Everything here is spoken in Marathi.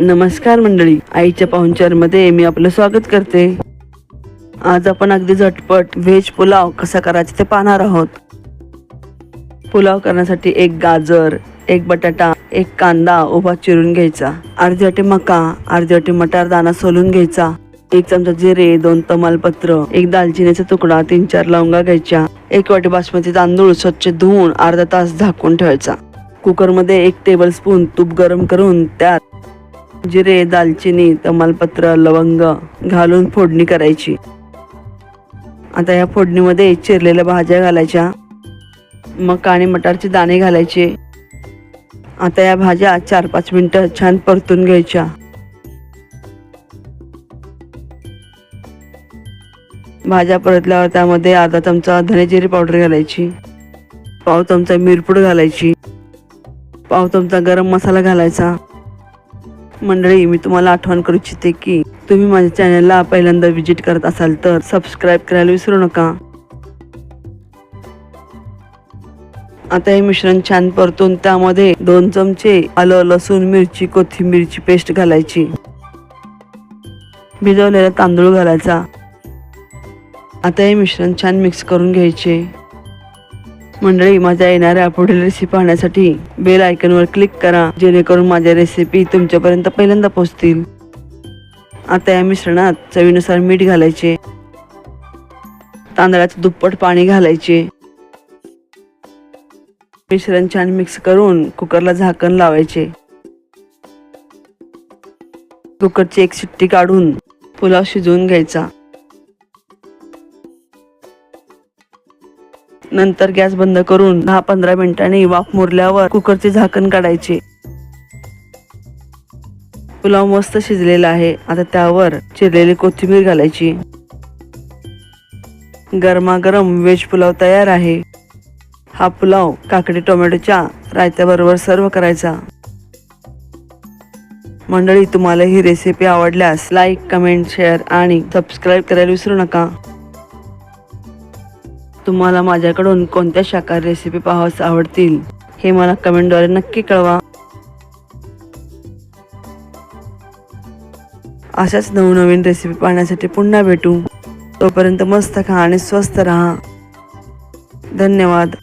नमस्कार मंडळी, आईच्या पाहुणचारमध्ये मी आपलं स्वागत करते। आज आपण अगदी झटपट व्हेज पुलाव कसा करायचा ते पाहणार आहोत। पुलाव करण्यासाठी एक गाजर, एक बटाटा, एक कांदा उभा चिरून घ्यायचा, अर्धी वाटी मका, अर्धी वाटी मटार दाणा सोलून घ्यायचा, एक चमचा जिरे, 2 तमालपत्र, एक दालचिनीचा तुकडा, 3-4 लवंगा घ्यायच्या, एक वाटी बासमती तांदूळ स्वच्छ धुवून अर्धा तास झाकून ठेवायचा। कुकर मध्ये 1 टेबलस्पून तूप गरम करून त्यात जिरे, दालचिनी, तमालपत्र, लवंग घालून फोडणी करायची। आता या फोडणीमध्ये चिरलेल्या भाज्या घालायच्या, मका आणि मटारचे दाणे घालायचे। आता या भाज्या 4-5 मिनिटं छान परतून घ्यायच्या। भाज्या परतल्यावर त्यामध्ये अर्धा चमचा धने जिरे पावडर घालायची, पाव चमचा मिरपूड घालायची, पाव चमचा गरम मसाला घालायचा। मंडळी, मी तुम्हाला आठवण करू इच्छिते की तुम्ही माझ्या चॅनलला पहिल्यांदा विजिट करत असाल तर सबस्क्राईब करायला विसरू नका। आता हे मिश्रण छान परतून त्यामध्ये 2 चमचे आलं, लसूण, मिरची, कोथिंबीरची पेस्ट घालायची, भिजवलेला तांदूळ घालायचा। आता हे मिश्रण छान मिक्स करून घ्यायचे। मंडळी, माझ्या येणाऱ्या पुढील रेसिपी पाहण्यासाठी बेल आयकॉनवर क्लिक करा, जेणेकरून माझ्या रेसिपी तुमच्यापर्यंत पहिल्यांदा पोहोचतील। आता या मिश्रणात चवीनुसार मीठ घालायचे, तांदळाचे दुप्पट पाणी घालायचे। मिश्रण छान मिक्स करून कुकरला झाकण लावायचे। कुकरची 1 शिट्टी काढून पुलाव शिजवून घ्यायचा। नंतर गॅस बंद करून 10-15 मिनिटांनी वाफ मुरल्यावर कुकरचे झाकण काढायचे। पुलाव मस्त शिजलेला आहे। आता त्यावर चिरलेली कोथिंबीर घालायची। गरमागरम व्हेज पुलाव तयार आहे। हा पुलाव काकडी टोमॅटोच्या रायत्याबरोबर सर्व करायचा। मंडळी, तुम्हाला ही रेसिपी आवडल्यास लाईक, कमेंट, शेअर आणि सबस्क्राईब करायला विसरू नका। तुम्हाला माझ्याकडून कोणत्या शाकाहारी रेसिपी पाहायला आवडतील हे मला कमेंटद्वारे नक्की कळवा। अशाच नवनवीन रेसिपी पाहण्यासाठी पुन्हा भेटू। तोपर्यंत मस्त खा आणि स्वस्थ राहा। धन्यवाद।